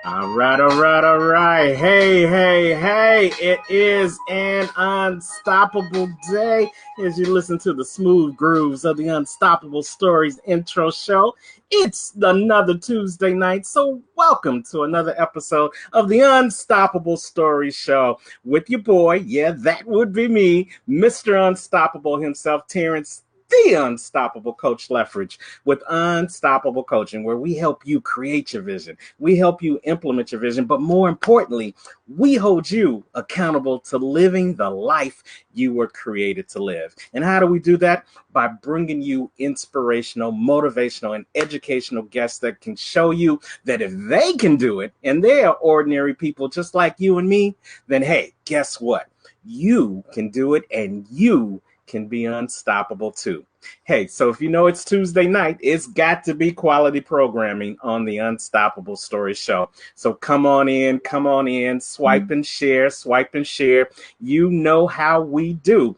All right, all right, all right. Hey, hey, hey. It is an unstoppable day as you listen to the smooth grooves of the Unstoppable Stories intro show. It's another Tuesday night, so welcome to another episode of the Unstoppable Stories Show with your boy, yeah, that would be me, Mr. Unstoppable himself, Terrence the Unstoppable Coach Leffridge with Unstoppable Coaching, where we help you create your vision. We help you implement your vision, but more importantly, we hold you accountable to living the life you were created to live. And how do we do that? By bringing you inspirational, motivational, and educational guests that can show you that if they can do it, and they are ordinary people just like you and me, then hey, guess what? You can do it, and you can be unstoppable too. Hey, so if you know it's Tuesday night, it's got to be quality programming on the Unstoppable Story Show. So come on in, swipe and share, swipe and share. You know how we do.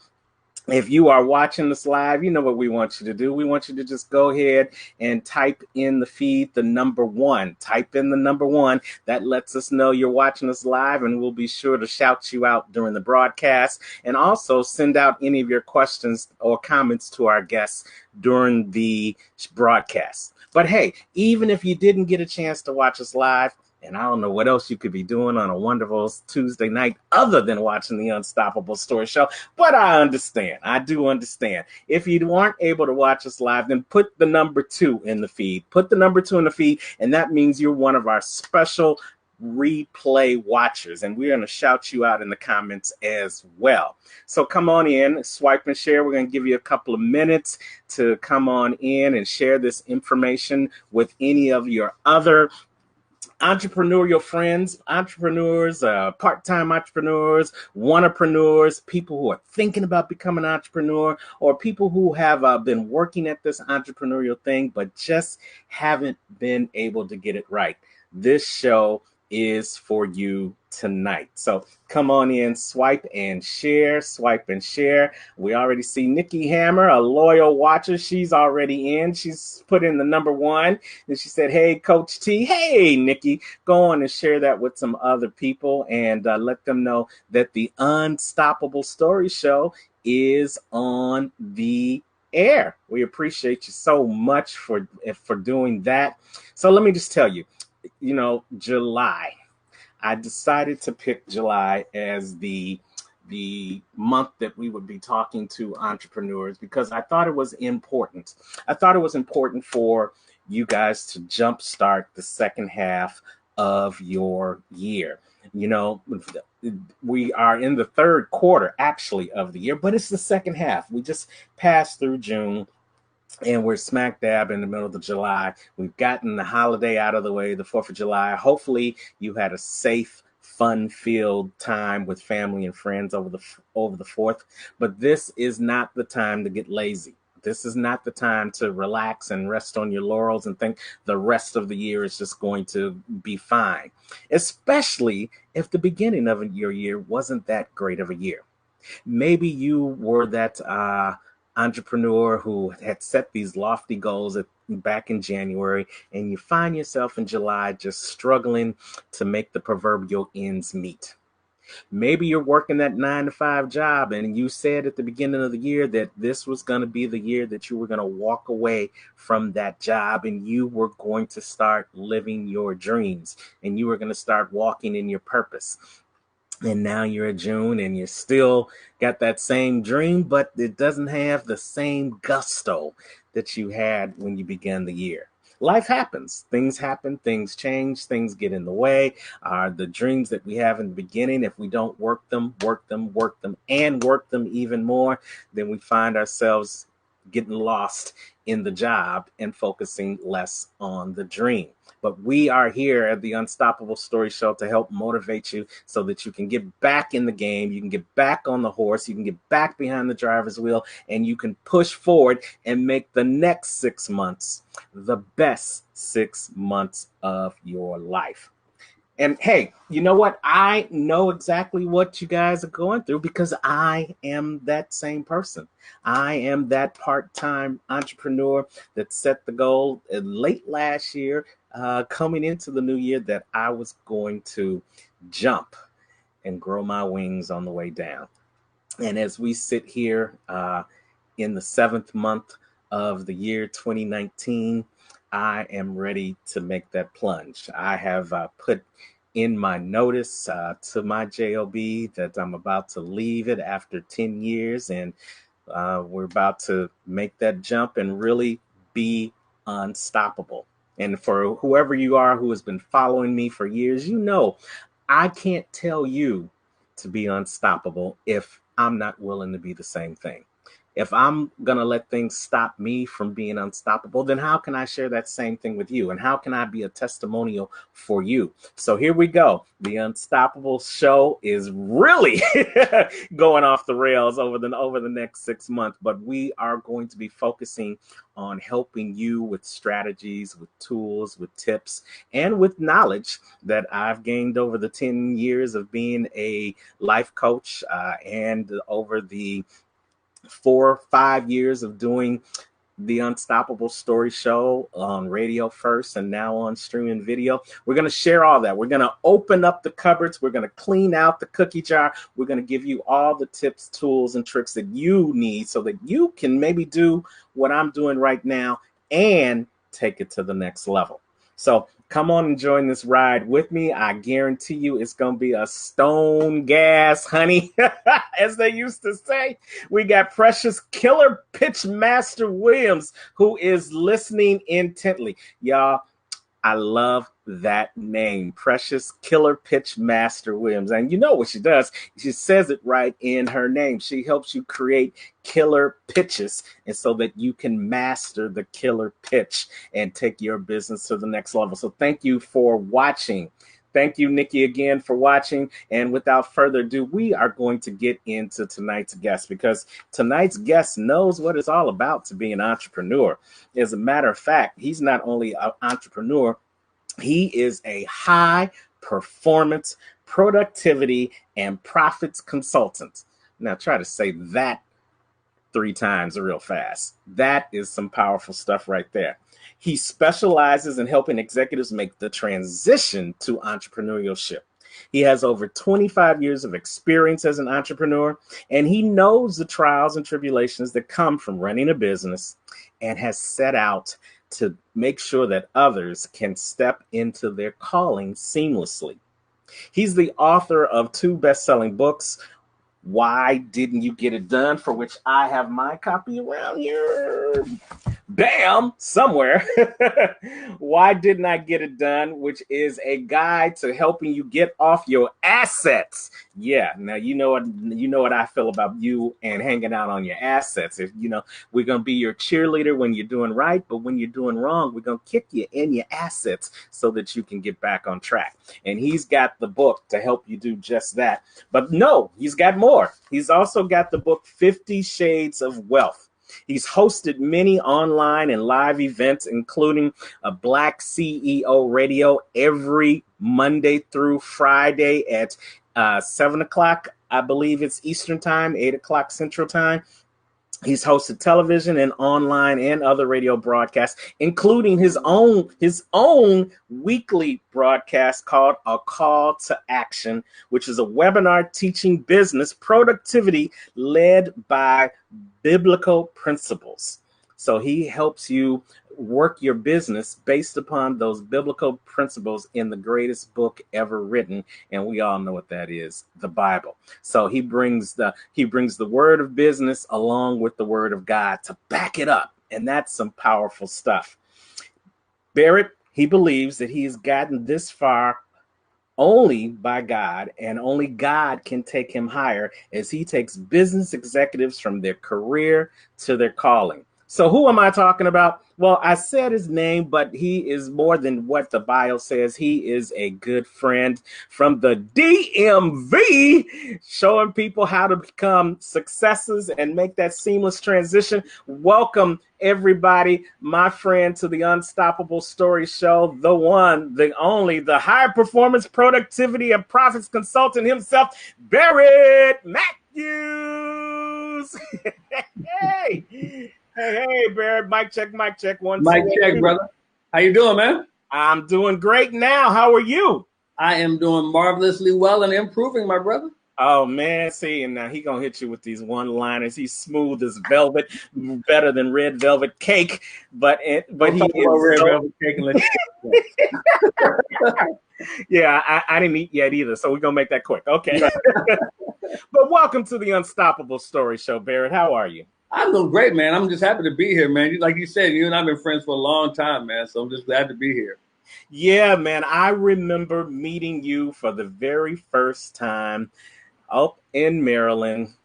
If you are watching this live, you know what we want you to do. We want you to just go ahead and type in the feed, the number one. Type in the number one. That lets us know you're watching us live, and we'll be sure to shout you out during the broadcast. And also send out any of your questions or comments to our guests during the broadcast. But hey, even if you didn't get a chance to watch us live, and I don't know what else you could be doing on a wonderful Tuesday night other than watching the Unstoppable Story Show. But I understand. I do understand. If you weren't able to watch us live, then put the number 2 in the feed. Put the number 2 in the feed, and that means you're one of our special replay watchers, and we're going to shout you out in the comments as well. So come on in, swipe and share. We're going to give you a couple of minutes to come on in and share this information with any of your other entrepreneurial friends, entrepreneurs, part-time entrepreneurs, wantrepreneurs, people who are thinking about becoming an entrepreneur, or people who have been working at this entrepreneurial thing but just haven't been able to get it right. This show is for you tonight. So come on in, swipe and share, swipe and share. We already see Nikki Hammer, a loyal watcher. She's already in. She's put in the number 1. And she said, hey, Coach T. Hey, Nikki, go on and share that with some other people and let them know that the Unstoppable Story Show is on the air. We appreciate you so much for doing that. So let me just tell you, July. I decided to pick July as the month that we would be talking to entrepreneurs because I thought it was important. I thought it was important for you guys to jumpstart the second half of your year. We are in the third quarter, actually, of the year, but it's the second half. We just passed through June. And we're smack dab in the middle of July. We've gotten the holiday out of the way, the 4th of July. Hopefully you had a safe, fun-filled time with family and friends over the 4th. But this is not the time to get lazy. This is not the time to relax and rest on your laurels and think the rest of the year is just going to be fine, especially if the beginning of your year wasn't that great of a year. Maybe you were that entrepreneur who had set these lofty goals back in January, and you find yourself in July just struggling to make the proverbial ends meet. Maybe you're working that 9-to-5 job, and you said at the beginning of the year that this was going to be the year that you were going to walk away from that job, and you were going to start living your dreams, and you were going to start walking in your purpose. And now you're at June and you still got that same dream, but it doesn't have the same gusto that you had when you began the year. Life happens. Things happen. Things change. Things get in the way. The dreams that we have in the beginning, if we don't work them even more, then we find ourselves getting lost in the job and focusing less on the dream. But we are here at the Unstoppable Story Show to help motivate you so that you can get back in the game, you can get back on the horse, you can get back behind the driver's wheel, and you can push forward and make the next 6 months the best 6 months of your life. And hey, you know what? I know exactly what you guys are going through because I am that same person. I am that part-time entrepreneur that set the goal late last year, coming into the new year, that I was going to jump and grow my wings on the way down. And as we sit here in the seventh month of the year 2019, I am ready to make that plunge. I have put in my notice to my job that I'm about to leave it after 10 years, and we're about to make that jump and really be unstoppable. And for whoever you are who has been following me for years, you know I can't tell you to be unstoppable if I'm not willing to be the same thing. If I'm going to let things stop me from being unstoppable, then how can I share that same thing with you? And how can I be a testimonial for you? So here we go. The Unstoppable Show is really going off the rails over the next 6 months, but we are going to be focusing on helping you with strategies, with tools, with tips, and with knowledge that I've gained over the 10 years of being a life coach, and over the 4 or 5 years of doing the Unstoppable Stories Show on radio first and now on streaming video. We're going to share all that. We're going to open up the cupboards. We're going to clean out the cookie jar. We're going to give you all the tips, tools, and tricks that you need so that you can maybe do what I'm doing right now and take it to the next level. So come on and join this ride with me. I guarantee you it's going to be a stone gas, honey, as they used to say. We got precious Killer Pitch Master Williams, who is listening intently. Y'all, I love that name, Precious Killer Pitch Master Williams. And you know what she does? She says it right in her name. She helps you create killer pitches, and so that you can master the killer pitch and take your business to the next level. So thank you for watching. Thank you, Nikki, again for watching. And without further ado, we are going to get into tonight's guest, because tonight's guest knows what it's all about to be an entrepreneur. As a matter of fact, he's not only an entrepreneur, he is a high performance, productivity, and profits consultant. Now, try to say that 3 times real fast. That is some powerful stuff right there. He specializes in helping executives make the transition to entrepreneurship. He has over 25 years of experience as an entrepreneur, and he knows the trials and tribulations that come from running a business, and has set out to make sure that others can step into their calling seamlessly. He's the author of 2 best-selling books, Why Didn't You Get It Done?, for which I have my copy around here. Bam, somewhere. Why Didn't I Get It Done? Which is a guide to helping you get off your assets. Yeah, now you know what I feel about you and hanging out on your assets. If we're gonna be your cheerleader when you're doing right, but when you're doing wrong, we're gonna kick you in your assets so that you can get back on track. And he's got the book to help you do just that. But no, he's got more. He's also got the book 50 Shades of Wealth. He's hosted many online and live events, including a Black CEO Radio every Monday through Friday at 7 o'clock, I believe it's Eastern time, 8 o'clock Central time. He's hosted television and online and other radio broadcasts, including his own weekly broadcast called A Call to Action, which is a webinar teaching business productivity led by biblical principles. So he helps you work your business based upon those biblical principles in the greatest book ever written, and we all know what that is, the Bible. So he brings the word of business along with the word of God to back it up, and that's some powerful stuff. Barrett, he believes that he has gotten this far only by God, and only God can take him higher, as he takes business executives from their career to their calling. So who am I talking about? Well, I said his name, but he is more than what the bio says. He is a good friend from the DMV, showing people how to become successes and make that seamless transition. Welcome, everybody, my friend, to the Unstoppable Stories Show, the one, the only, the high performance productivity and profits consultant himself, Barrett Matthews. Hey. Hey, Barrett. Mic check. One, Mic two, check, two. brother. How you doing, man? I'm doing great now. How are you? I am doing marvelously well and improving, my brother. Oh, man. See, and now he going to hit you with these one-liners. He's smooth as velvet, better than red velvet cake. But he is red velvet cake and Yeah, I didn't eat yet either, so we're going to make that quick. Okay. But welcome to the Unstoppable Story Show, Barrett. How are you? I'm doing great, man. I'm just happy to be here, man. Like you said, you and I have been friends for a long time, man. So I'm just glad to be here. Yeah, man. I remember meeting you for the very first time up in Maryland,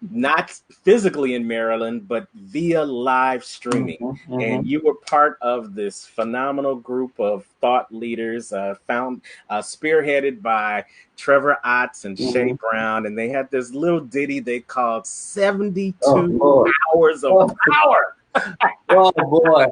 not physically in Maryland, but via live streaming. And you were part of this phenomenal group of thought leaders spearheaded by Trevor Otts and Shay Brown. And they had this little ditty they called 72 Hours of Power. Oh, boy.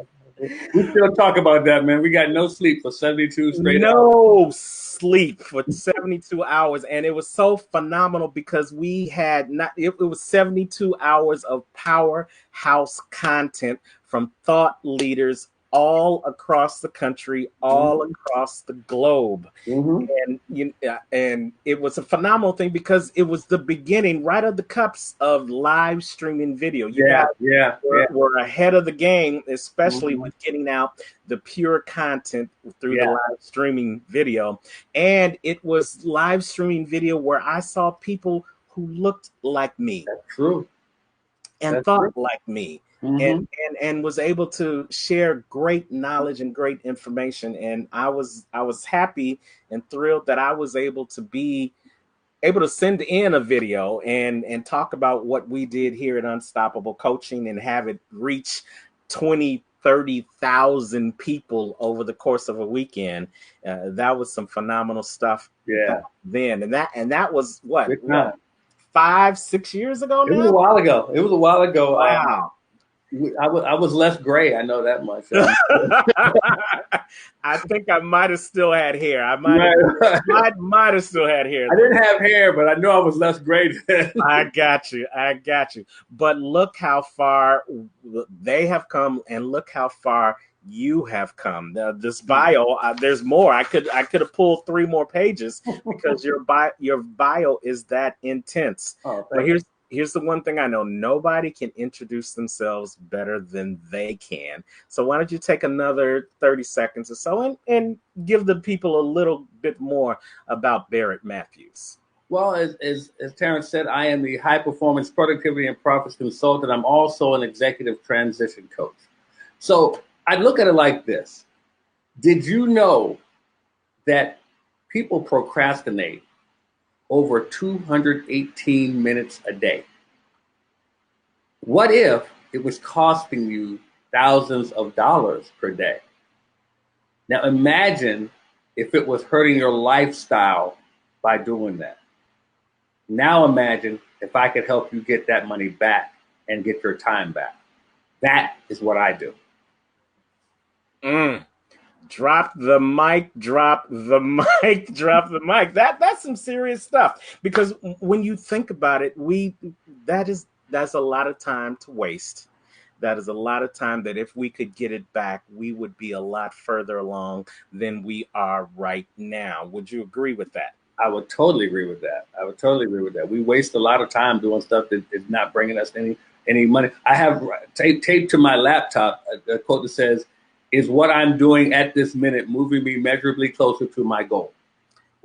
We still talk about that, man. We got no sleep for 72 straight hours. No sleep for 72 hours. And it was so phenomenal because we had it was 72 hours of powerhouse content from thought leaders all across the country, all across the globe. And it was a phenomenal thing because it was the beginning right of the cups of live streaming video. We're ahead of the game, especially with getting out the pure content through the live streaming video. And it was live streaming video where I saw people who looked like me. That's true. And thought like me. And was able to share great knowledge and great information. And I was happy and thrilled that I was able to send in a video and talk about what we did here at Unstoppable Coaching and have it reach 30,000 people over the course of a weekend. That was some phenomenal stuff. Then and that was what 5-6 years ago now? It was a while ago. Wow. I was less gray. I know that much. I think I might have still had hair. I might have still had hair. I didn't have hair, but I know I was less gray then. I got you. But look how far they have come, and look how far you have come. This bio, there's more. I could have pulled 3 more pages because your bio is that intense. But here's the one thing I know. Nobody can introduce themselves better than they can. So why don't you take another 30 seconds or so and give the people a little bit more about Barrett Matthews. Well, as Terrence said, I am the high performance productivity and profits consultant. I'm also an executive transition coach. So I look at it like this. Did you know that people procrastinate over 218 minutes a day? What if it was costing you thousands of dollars per day? Now imagine if it was hurting your lifestyle by doing that. Now imagine if I could help you get that money back and get your time back. That is what I do. Drop the mic. That's some serious stuff. Because when you think about it, that's a lot of time to waste. That is a lot of time that if we could get it back, we would be a lot further along than we are right now. Would you agree with that? I would totally agree with that. We waste a lot of time doing stuff that is not bringing us any money. I have taped to my laptop a quote that says, "Is what I'm doing at this minute moving me measurably closer to my goal?"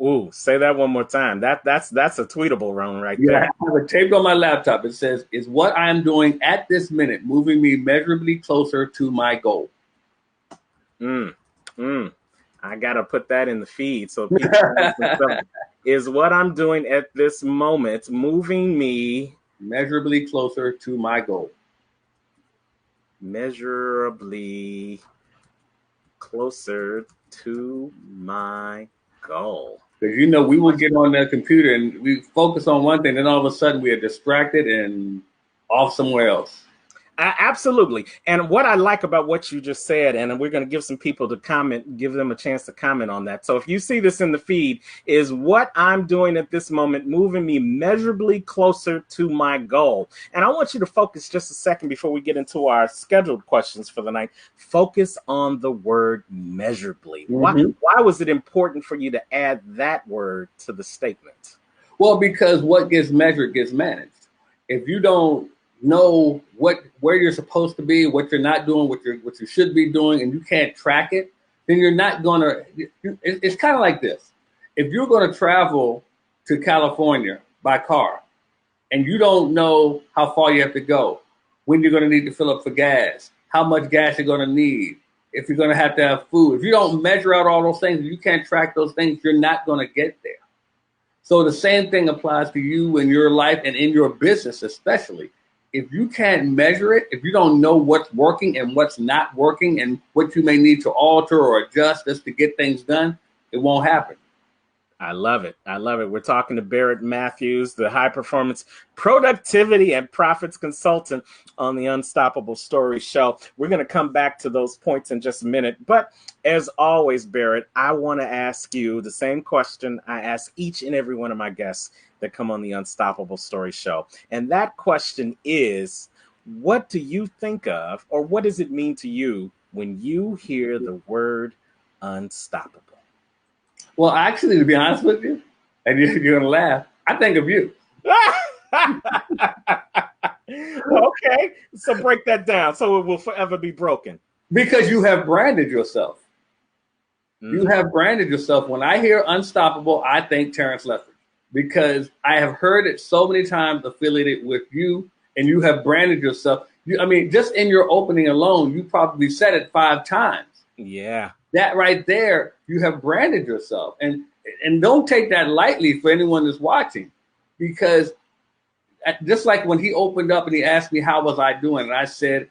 Ooh, say that one more time. That's a tweetable run right there. Yeah, I have it taped on my laptop. It says, "Is what I'm doing at this minute moving me measurably closer to my goal?" I gotta put that in the feed so people is what I'm doing at this moment moving me measurably closer to my goal. measurably closer to my goal. Because we will get on that computer and we focus on one thing, then all of a sudden we are distracted and off somewhere else. Absolutely. And what I like about what you just said, and we're going to give some people to comment, give them a chance to comment on that. So if you see this in the feed, is what I'm doing at this moment moving me measurably closer to my goal. And I want you to focus just a second before we get into our scheduled questions for the night. Focus on the word measurably. Mm-hmm. Why was it important for you to add that word to the statement? Well, because what gets measured gets managed. If you don't know where you're supposed to be, what you're not doing, what you should be doing, and you can't track it, then you're not gonna. It's kind of like this: if you're going to travel to California by car, and you don't know how far you have to go, when you're going to need to fill up for gas, how much gas you're going to need, if you're going to have food, if you don't measure out all those things, if you can't track those things, you're not going to get there. So the same thing applies to you in your life and in your business, especially. If you can't measure it, if you don't know what's working and what's not working and what you may need to alter or adjust just to get things done, it won't happen. I love it. I love it. We're talking to Barrett Matthews, the high performance productivity and profits consultant on the Unstoppable Stories Show. We're going to come back to those points in just a minute. But as always, Barrett, I want to ask you the same question I ask each and every one of my guests that come on the Unstoppable Stories Show. And that question is, what do you think of, or what does it mean to you when you hear the word unstoppable? Well, actually, to be honest with you, and you're going to laugh, I think of you. Okay, so break that down so it will forever be broken. Because you have branded yourself. You have branded yourself. When I hear unstoppable, I think Terrence Lefford, because I have heard it so many times affiliated with you, and you have branded yourself. Just in your opening alone, you probably said it 5 times. Yeah. That right there, you have branded yourself. And don't take that lightly for anyone that's watching, because just like when he opened up and he asked me, how was I doing? And I said,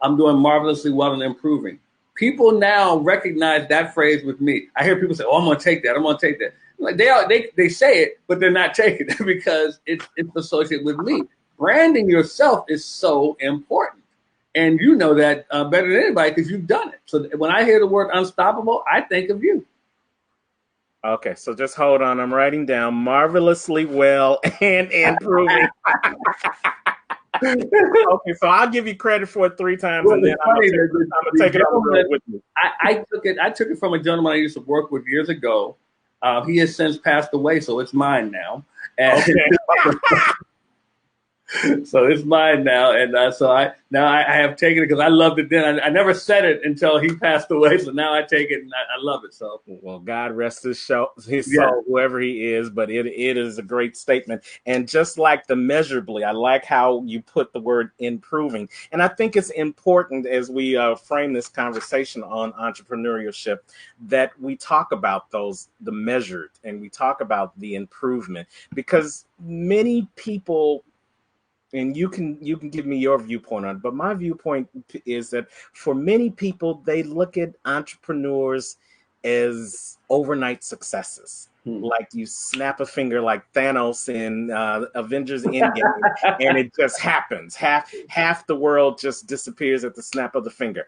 I'm doing marvelously well and improving. People now recognize that phrase with me. I hear people say, oh, I'm going to take that. I'm going to take that. Like they say it, but they're not taking it because it's associated with me. Branding yourself is so important. And you know that better than anybody because you've done it. So when I hear the word unstoppable, I think of you. Okay, so just hold on. I'm writing down marvelously well and improving. Okay, so I'll give you credit for it 3 times, and then I'm gonna take it on the road with me. I took it from a gentleman I used to work with years ago. He has since passed away, so it's mine now. And okay. So it's mine now, and so I have taken it because I loved it then. I never said it until he passed away, so now I take it and I love it. So well, God rest his soul, whoever he is, but it is a great statement. And just like the measurably, I like how you put the word improving, and I think it's important as we frame this conversation on entrepreneurship that we talk about the measured, and we talk about the improvement, because many people. And you can give me your viewpoint on it, but my viewpoint is that for many people, they look at entrepreneurs as overnight successes. Like you snap a finger like Thanos in Avengers Endgame, and it just happens. Half the world just disappears at the snap of the finger.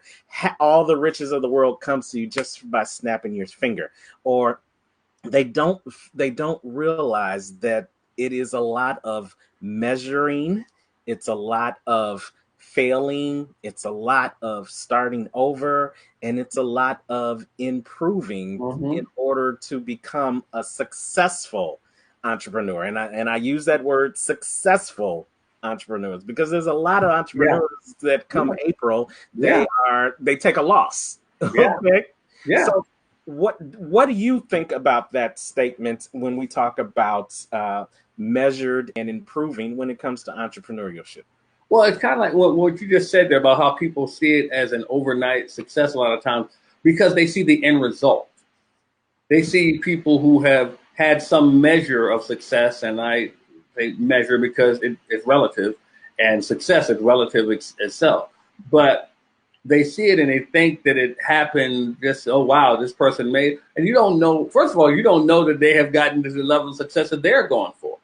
All the riches of the world comes to you just by snapping your finger. Or they don't realize that it is a lot of measuring. It's a lot of failing. It's a lot of starting over, and it's a lot of improving in order to become a successful entrepreneur. And I use that word successful entrepreneurs because there's a lot of entrepreneurs that come April, they take a loss. Yeah. Okay. Yeah. So what do you think about that statement when we talk about measured and improving when it comes to entrepreneurship? Well, it's kind of like what you just said there about how people see it as an overnight success a lot of times because they see the end result. They see people who have had some measure of success, and they measure because it's relative, and success is relative itself. But they see it and they think that it happened just, oh, wow, this person made, and you don't know, first of all, you don't know that they have gotten to the level of success that they're going for.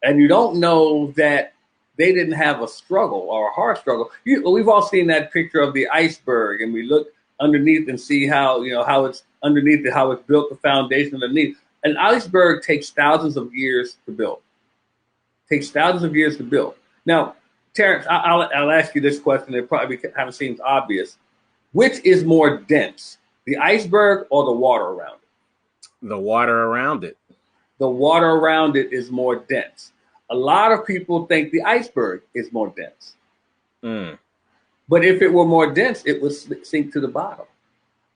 And you don't know that they didn't have a struggle or a hard struggle. We've all seen that picture of the iceberg, and we look underneath and see how, how it's underneath it, how it's built, the foundation underneath. An iceberg takes thousands of years to build. Takes thousands of years to build. Now, Terrence, I'll ask you this question. It probably kind of seems obvious. Which is more dense, the iceberg or the water around it? The water around it. The water around it is more dense. A lot of people think the iceberg is more dense. But if it were more dense, it would sink to the bottom.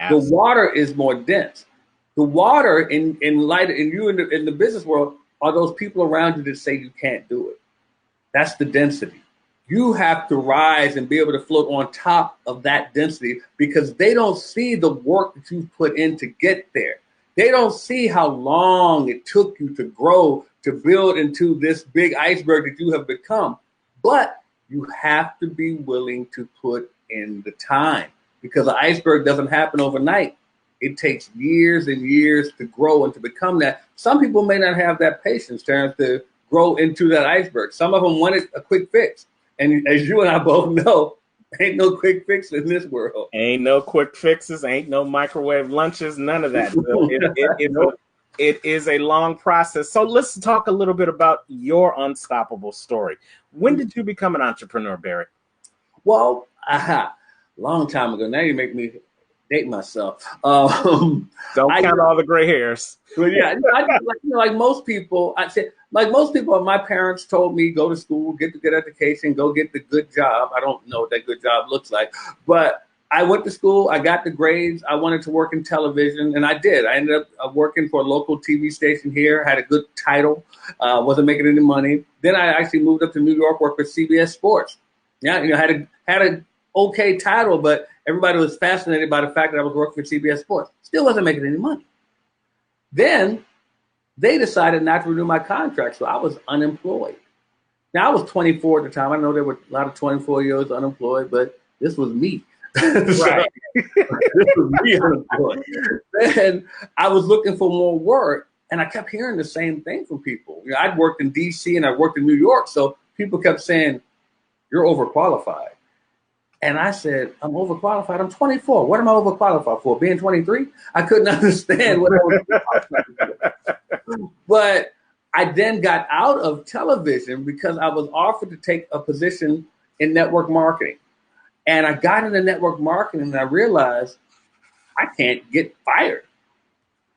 Absolutely. The water is more dense. The water in the business world are those people around you that say you can't do it. That's the density. You have to rise and be able to float on top of that density because they don't see the work that you've put in to get there. They don't see how long it took you to grow, to build into this big iceberg that you have become. But you have to be willing to put in the time because the iceberg doesn't happen overnight. It takes years and years to grow and to become that. Some people may not have that patience, Terrence, to grow into that iceberg. Some of them wanted a quick fix. And as you and I both know, ain't no quick fix in this world. Ain't no quick fixes. Ain't no microwave lunches. None of that. It is a long process. So let's talk a little bit about your unstoppable story. When did you become an entrepreneur, Barrett? Well, long time ago. Now you make me date myself. Don't count all the gray hairs. Well, yeah, like most people, my parents told me, go to school, get the good education, go get the good job. I don't know what that good job looks like, but I went to school, I got the grades, I wanted to work in television, and I did. I ended up working for a local TV station here, had a good title, wasn't making any money. Then I actually moved up to New York, worked for CBS Sports. Yeah, had a okay title, but everybody was fascinated by the fact that I was working for CBS Sports. Still wasn't making any money. Then they decided not to renew my contract, so I was unemployed. Now, I was 24 at the time. I know there were a lot of 24-year-olds unemployed, but this was me. Right. This was me unemployed. Then I was looking for more work, and I kept hearing the same thing from people. I'd worked in D.C. and I worked in New York, so people kept saying, you're overqualified. And I said, I'm overqualified. I'm 24. What am I overqualified for? Being 23? I couldn't understand what I was overqualified for. But I then got out of television because I was offered to take a position in network marketing. And I got into network marketing and I realized I can't get fired.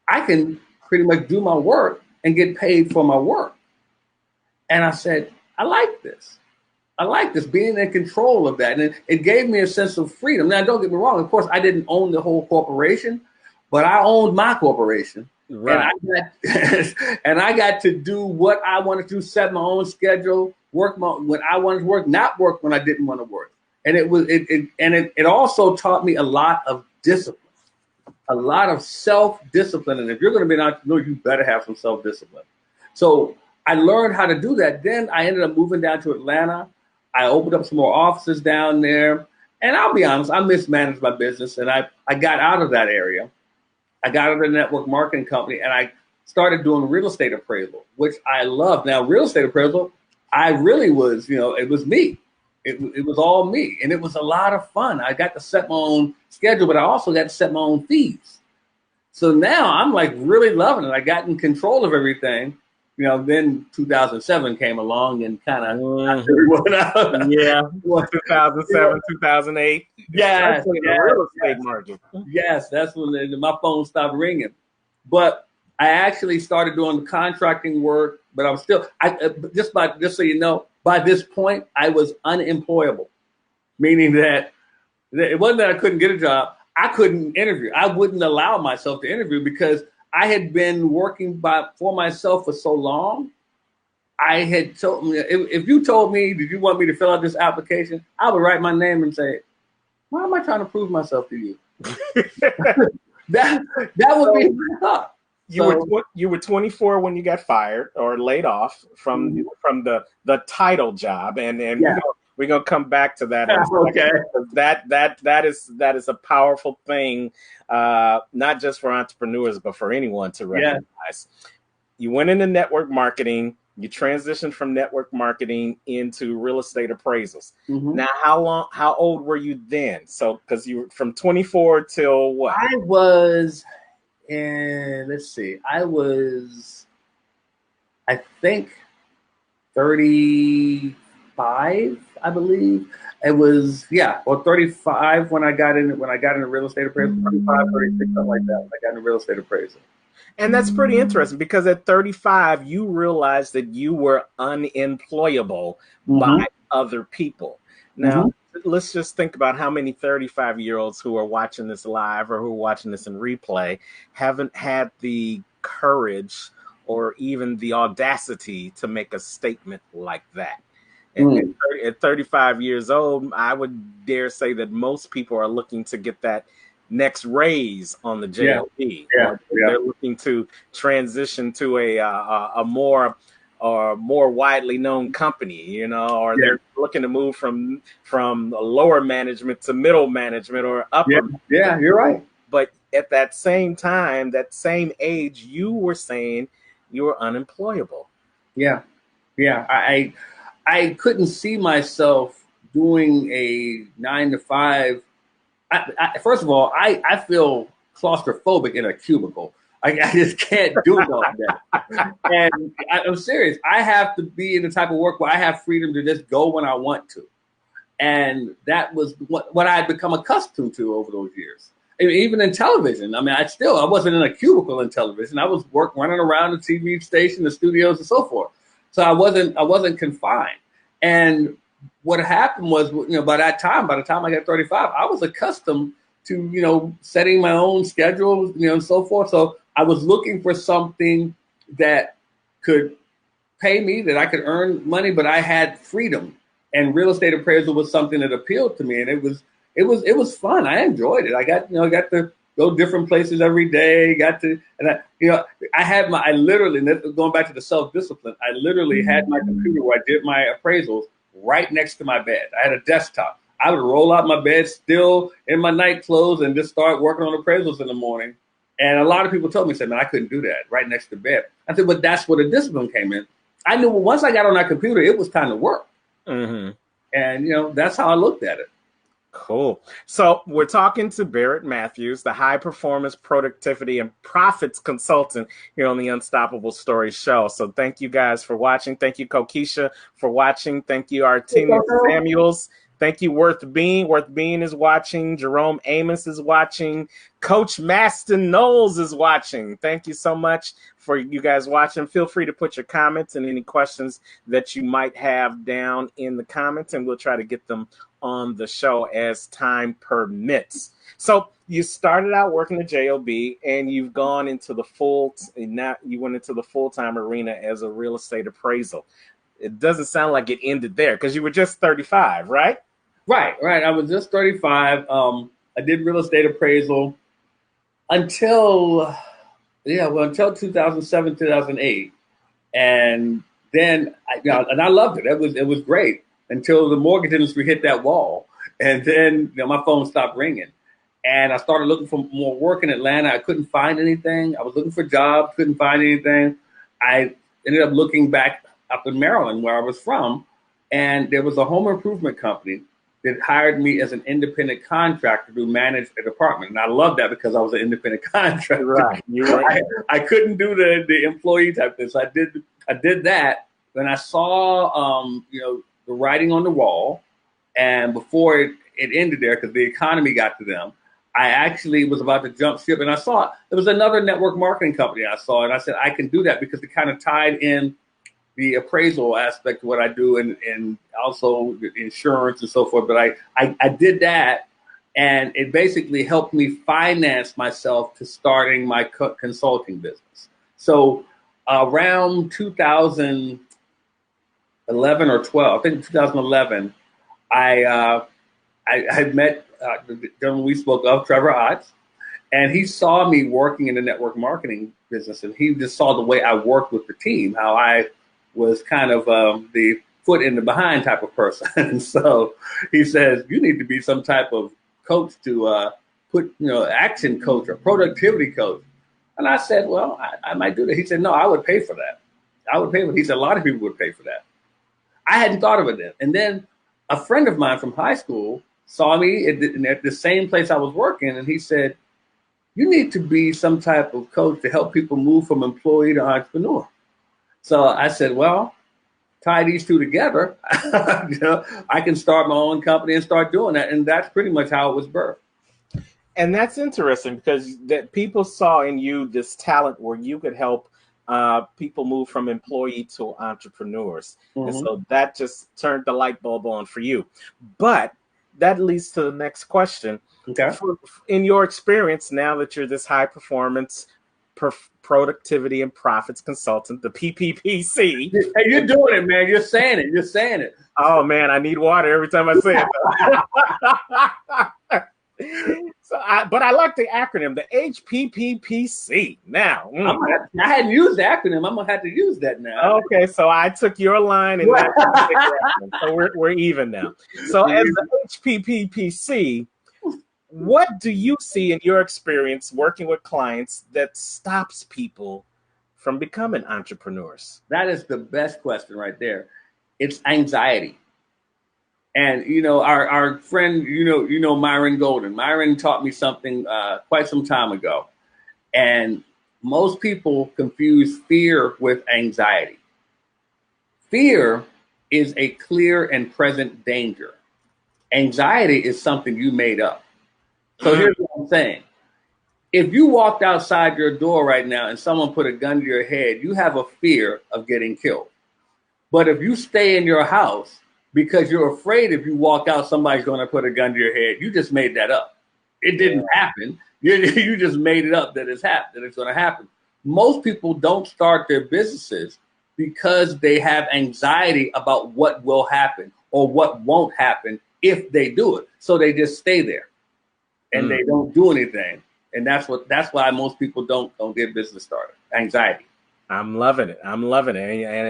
I can pretty much do my work and get paid for my work. And I said, I like this. I like this, being in control of that. And it gave me a sense of freedom. Now, don't get me wrong. Of course, I didn't own the whole corporation, but I owned my corporation. Right. And I got to do what I wanted to, set my own schedule, work when I wanted to work, not work when I didn't want to work. And it also taught me a lot of discipline, a lot of self-discipline. And if you're going to be an entrepreneur, you better have some self-discipline. So I learned how to do that. Then I ended up moving down to Atlanta. I opened up some more offices down there. And I'll be honest, I mismanaged my business and I got out of that area. I got out of the network marketing company and I started doing real estate appraisal, which I love. Now, real estate appraisal, I really was, it was me. It was all me. And it was a lot of fun. I got to set my own schedule, but I also got to set my own fees. So now I'm like really loving it. I got in control of everything. Then 2007 came along and kind of went out. Yeah, 2007, 2008. Yes, the real estate market. Yes, that's when my phone stopped ringing. But I actually started doing the contracting work, but I was still, just so you know, by this point, I was unemployable, meaning that it wasn't that I couldn't get a job. I couldn't interview. I wouldn't allow myself to interview because I had been working for myself for so long. I had told me, if you told me, did you want me to fill out this application? I would write my name and say, why am I trying to prove myself to you? that would be my thought. You were 24 when you got fired or laid off from the title job, and yeah. We're gonna come back to that in a second. Okay. That is a powerful thing, not just for entrepreneurs, but for anyone to recognize. You went into network marketing. You transitioned from network marketing into real estate appraisals. Mm-hmm. Now, how old were you then? So, because you were from 24 till what? I was, let's see, I think 35, I believe. It was, or 35 when I got into real estate appraisal, 35, 36, something like that, when I got into real estate appraisal. And that's pretty interesting because at 35, you realized that you were unemployable by other people. Now, let's just think about how many 35-year-olds who are watching this live or who are watching this in replay haven't had the courage or even the audacity to make a statement like that. At 35 years old, I would dare say that most people are looking to get that next raise on the JOB. They're looking to transition to a more widely known company, or they're looking to move from lower management to middle management or upper. Yeah, you're right. But at that same time, that same age, you were saying you were unemployable. Yeah. I couldn't see myself doing a 9 to 5. First of all, I feel claustrophobic in a cubicle. I just can't do it all day. And I'm serious. I have to be in the type of work where I have freedom to just go when I want to. And that was what I had become accustomed to over those years. I mean, even in television. I mean, I wasn't in a cubicle in television. I was running around the TV station, the studios, and so forth. So I wasn't confined. And what happened was, by the time I got 35, I was accustomed to, setting my own schedule, and so forth. So I was looking for something that could pay me, that I could earn money, but I had freedom. And real estate appraisal was something that appealed to me, and it was fun. I enjoyed it. I got to go different places every day. I literally, going back to the self-discipline, I literally had my computer where I did my appraisals right next to my bed. I had a desktop. I would roll out my bed still in my night clothes and just start working on appraisals in the morning. And a lot of people told me, man, I couldn't do that right next to bed. I said, but that's where the discipline came in. I knew once I got on that computer, it was time to work. Mm-hmm. And, that's how I looked at it. Cool. So we're talking to Barrett Matthews, the high performance productivity and profits consultant here on the Unstoppable Stories Show. So thank you guys for watching. Thank you, Kokisha, for watching. Thank you, Artina Samuels. Thank you, Worth Bean. Worth Bean is watching. Jerome Amos is watching. Coach Maston Knowles is watching. Thank you so much for you guys watching. Feel free to put your comments and any questions that you might have down in the comments, and we'll try to get them on the show as time permits. So you started out working at JOB, and you've gone into the full-time arena as a real estate appraisal. It doesn't sound like it ended there because you were just 35, right? Right. I was just 35. I did real estate appraisal until 2007, 2008. And then I loved it. It was great until the mortgage industry hit that wall. And then my phone stopped ringing. And I started looking for more work in Atlanta. I couldn't find anything. I was looking for jobs, couldn't find anything. I ended up looking back up in Maryland, where I was from, and there was a home improvement company that hired me as an independent contractor to manage a department. And I loved that because I was an independent contractor. Right. You're right. I couldn't do the employee type thing. So I did that. Then I saw the writing on the wall. And before it ended there, because the economy got to them, I actually was about to jump ship, and I saw there was another network marketing company I saw, and I said, I can do that because it kind of tied in the appraisal aspect of what I do, and also insurance and so forth. But I did that, and it basically helped me finance myself to starting my consulting business. So around 2011 or 12, I think 2011, I met the gentleman we spoke of, Trevor Otts, and he saw me working in the network marketing business, and he just saw the way I worked with the team, how I was kind of the foot in the behind type of person. And so he says, you need to be some type of coach to put, action coach or productivity coach. And I said, well, I might do that. He said, no, I would pay for that. I would pay for it. He said, a lot of people would pay for that. I hadn't thought of it then. And then a friend of mine from high school saw me at the same place I was working, and he said, you need to be some type of coach to help people move from employee to entrepreneur. So I said, well, tie these two together. I can start my own company and start doing that. And that's pretty much how it was birthed. And that's interesting because that people saw in you this talent where you could help people move from employee to entrepreneurs. Mm-hmm. And so that just turned the light bulb on for you. But that leads to the next question. Okay. In your experience, now that you're this high performance productivity and profits consultant, the PPPC. Hey, you're doing it, man. You're saying it. You're saying it. Oh, man, I need water every time I say it. But I like the acronym, the HPPPC. Now, I hadn't used the acronym. I'm gonna have to use that now. Okay, so I took your line, and so we're even now. So, as the HPPPC, what do you see in your experience working with clients that stops people from becoming entrepreneurs? That is the best question right there. It's anxiety. And, our friend, Myron Golden. Myron taught me something quite some time ago. And most people confuse fear with anxiety. Fear is a clear and present danger. Anxiety is something you made up. So here's what I'm saying. If you walked outside your door right now and someone put a gun to your head, you have a fear of getting killed. But if you stay in your house, because you're afraid if you walk out, somebody's going to put a gun to your head. You just made that up. It didn't happen. You just made it up that it's going to happen. Most people don't start their businesses because they have anxiety about what will happen or what won't happen if they do it. So they just stay there and they don't do anything. And that's why most people don't get business started. Anxiety. I'm loving it. And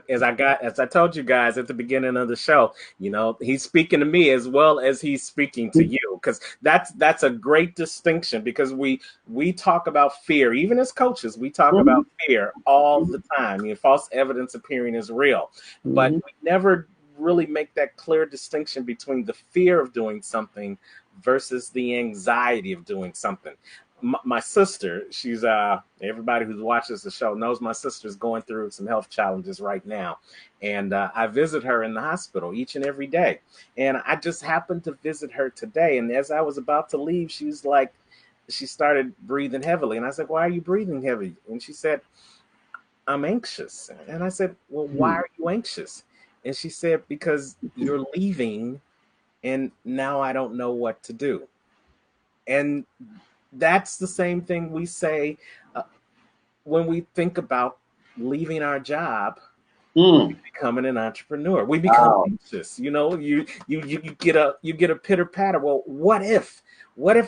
as I told you guys at the beginning of the show, he's speaking to me as well as he's speaking to you, because that's a great distinction, because we talk about fear. Even as coaches, we talk about fear all the time. False evidence appearing as real, but we never really make that clear distinction between the fear of doing something versus the anxiety of doing something. My sister, she's everybody who watches the show knows my sister's going through some health challenges right now. And I visit her in the hospital each and every day. And I just happened to visit her today. And as I was about to leave, she started breathing heavily. And I said, why are you breathing heavy? And she said, I'm anxious. And I said, well, why are you anxious? And she said, because you're leaving and now I don't know what to do. And that's the same thing we say when we think about leaving our job, becoming an entrepreneur. We become anxious. You get a pitter patter. Well, what if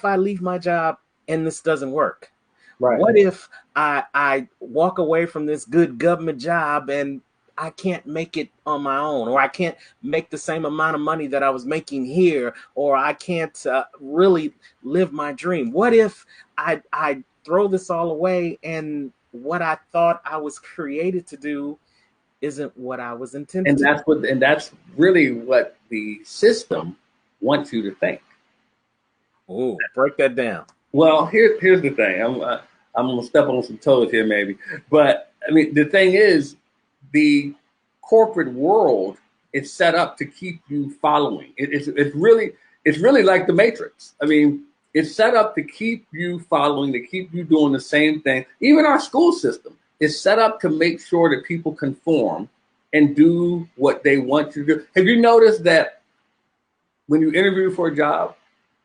I leave my job and this doesn't work? Right. What if I walk away from this good government job and I can't make it on my own, or I can't make the same amount of money that I was making here, or I can't really live my dream? What if I throw this all away and what I thought I was created to do isn't what I was intended to do? And that's really what the system wants you to think. Oh, break that down. Well, here's the thing. I'm gonna step on some toes here, maybe, but I mean, the thing is, the corporate world is set up to keep you following. It's really like the Matrix. I mean, it's set up to keep you following, to keep you doing the same thing. Even our school system is set up to make sure that people conform and do what they want you to do. Have you noticed that when you interview for a job,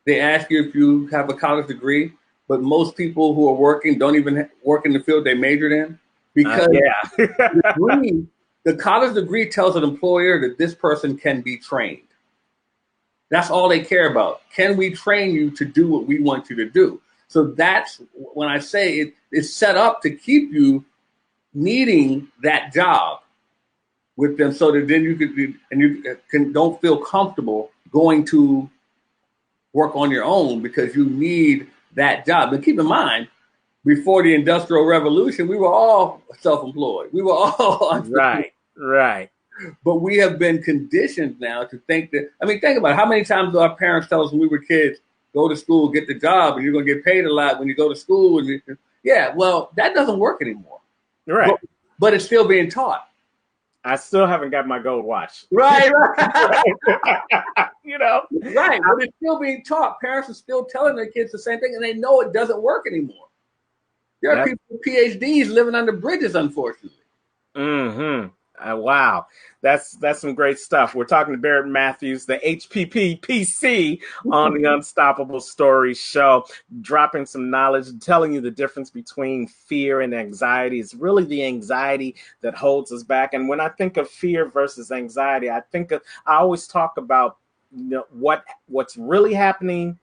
they ask you if you have a college degree, but most people who are working don't even work in the field they majored in? Because the college degree tells an employer that this person can be trained. That's all they care about. Can we train you to do what we want you to do? So that's when I say it's set up to keep you needing that job with them, so that then you don't feel comfortable going to work on your own because you need that job. But keep in mind, before the Industrial Revolution, we were all self-employed. We were all entrepreneurs. Right. But we have been conditioned now to think that, I mean, think about it. How many times do our parents tell us when we were kids, go to school, get the job, and you're going to get paid a lot when you go to school? Yeah, well, that doesn't work anymore. Right. But it's still being taught. I still haven't got my gold watch. Right. You know? Right. But it's still being taught. Parents are still telling their kids the same thing, and they know it doesn't work anymore. There are people with PhDs living under bridges, unfortunately. Mm-hmm. Wow. That's some great stuff. We're talking to Barrett Matthews, the HPPPC on the Unstoppable Stories Show, dropping some knowledge, telling you the difference between fear and anxiety. It's really the anxiety that holds us back. And when I think of fear versus anxiety, I always talk about, you know, what's really happening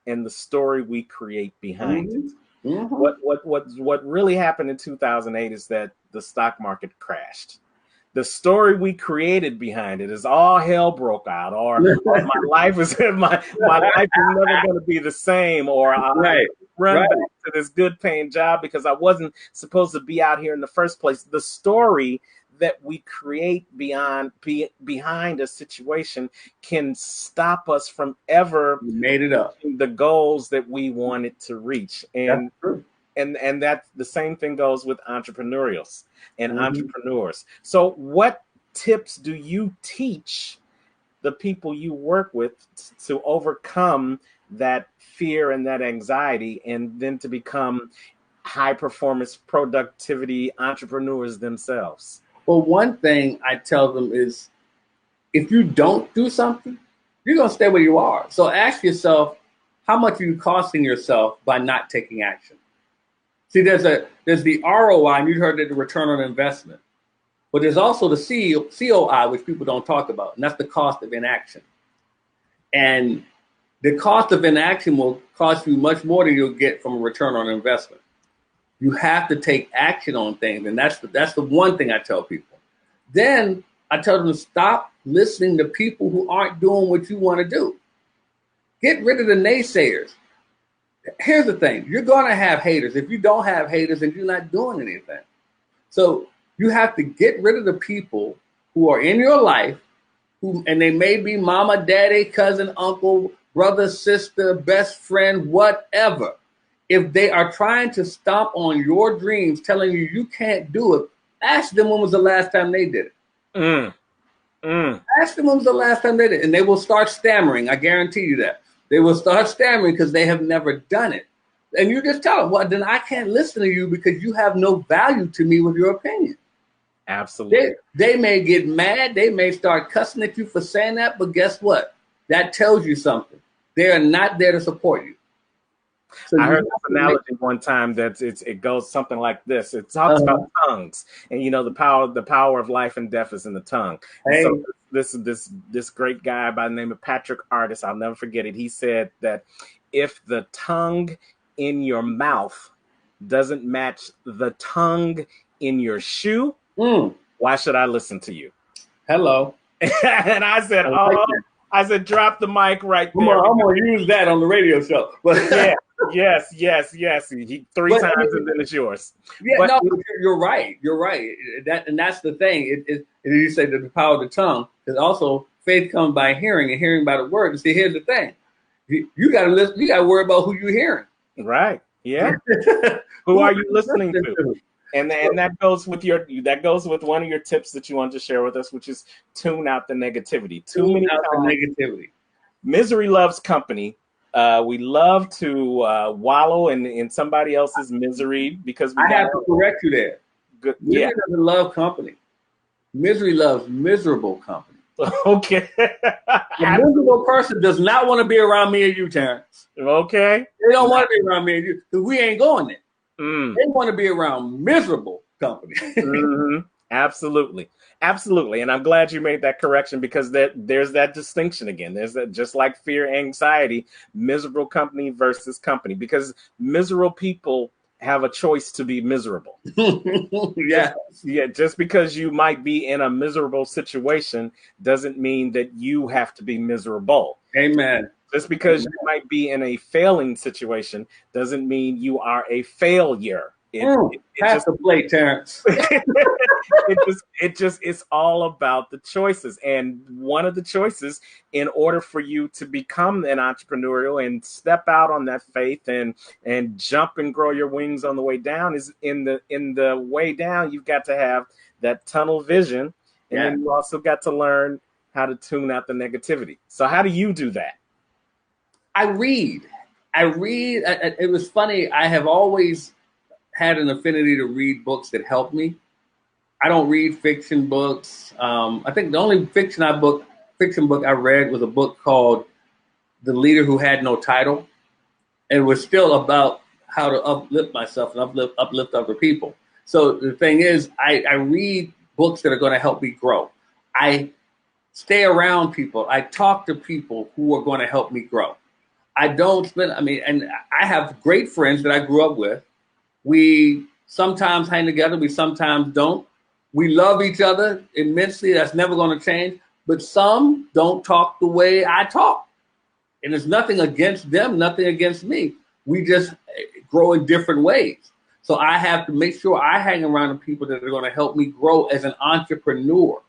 and the story we create behind it. Mm-hmm. What really happened in 2008 is that the stock market crashed. The story we created behind it is all hell broke out, or my life is my life is never going to be the same, or I run back to this good paying job because I wasn't supposed to be out here in the first place. The story that we create behind a situation can stop us from ever reaching the goals that we wanted to reach. And And that's the same thing goes with entrepreneurials and entrepreneurs. So what tips do you teach the people you work with to overcome that fear and that anxiety, and then to become high performance productivity entrepreneurs themselves? Well, one thing I tell them is, if you don't do something, you're going to stay where you are. So ask yourself, how much are you costing yourself by not taking action? See, there's the ROI, and you heard that, the return on investment. But there's also the COI, which people don't talk about, and that's the cost of inaction. And the cost of inaction will cost you much more than you'll get from a return on investment. You have to take action on things, and that's the one thing I tell people. Then I tell them to stop listening to people who aren't doing what you want to do. Get rid of the naysayers. Here's the thing. You're going to have haters. If you don't have haters, then you're not doing anything. So you have to get rid of the people who are in your life, and they may be mama, daddy, cousin, uncle, brother, sister, best friend, whatever. If they are trying to stomp on your dreams, telling you you can't do it, ask them when was the last time they did it. Ask them when was the last time they did it, and they will start stammering. I guarantee you that. They will start stammering because they have never done it. And you just tell them, well, then I can't listen to you because you have no value to me with your opinion. Absolutely. They may get mad. They may start cussing at you for saying that. But guess what? That tells you something. They are not there to support you. So I heard this analogy one time that it goes something like this. It talks about tongues, and you know the power of life and death is in the tongue. Hey. So this great guy by the name of Patrick Artis, I'll never forget it. He said that if the tongue in your mouth doesn't match the tongue in your shoe, why should I listen to you? Hello. And I said, I said, drop the mic right there. I'm gonna use that on the radio show. But Yes. Three times and then it's yours. Yeah, but, no, you're right. You're right. That's the thing. You say that the power of the tongue, because also faith comes by hearing, and hearing by the word. And see, here's the thing: you got to listen. You got to worry about who you're hearing. Right. Yeah. Who are you listening to? And that goes with one of your tips that you want to share with us, which is tune out the negativity. Tune out the negativity. Misery loves company. We love to wallow in somebody else's misery because I have to correct you there. Good. Misery doesn't love company. Misery loves miserable company. Okay. A miserable person does not want to be around me and you, Terrence. Okay. They don't want to be around me and you because we ain't going there. They want to be around miserable company. Absolutely. And I'm glad you made that correction, because there's that distinction again. There's that, just like fear, anxiety, miserable company versus company, because miserable people have a choice to be miserable. Yeah. Just because you might be in a miserable situation doesn't mean that you have to be miserable. Amen. Just because you might be in a failing situation doesn't mean you are a failure. Pass the plate, Terrence. It's all about the choices. And one of the choices, in order for you to become an entrepreneurial and step out on that faith and jump and grow your wings on the way down, is in the way down, you've got to have that tunnel vision. And then you also got to learn how to tune out the negativity. So how do you do that? I read. It was funny. I have always had an affinity to read books that help me. I don't read fiction books. I think the only fiction book I read was a book called The Leader Who Had No Title. And it was still about how to uplift myself and uplift other people. So the thing is, I read books that are going to help me grow. I stay around people. I talk to people who are going to help me grow. And I have great friends that I grew up with. We sometimes hang together. We sometimes don't. We love each other immensely. That's never going to change. But some don't talk the way I talk. And there's nothing against them, nothing against me. We just grow in different ways. So I have to make sure I hang around the people that are going to help me grow as an entrepreneur.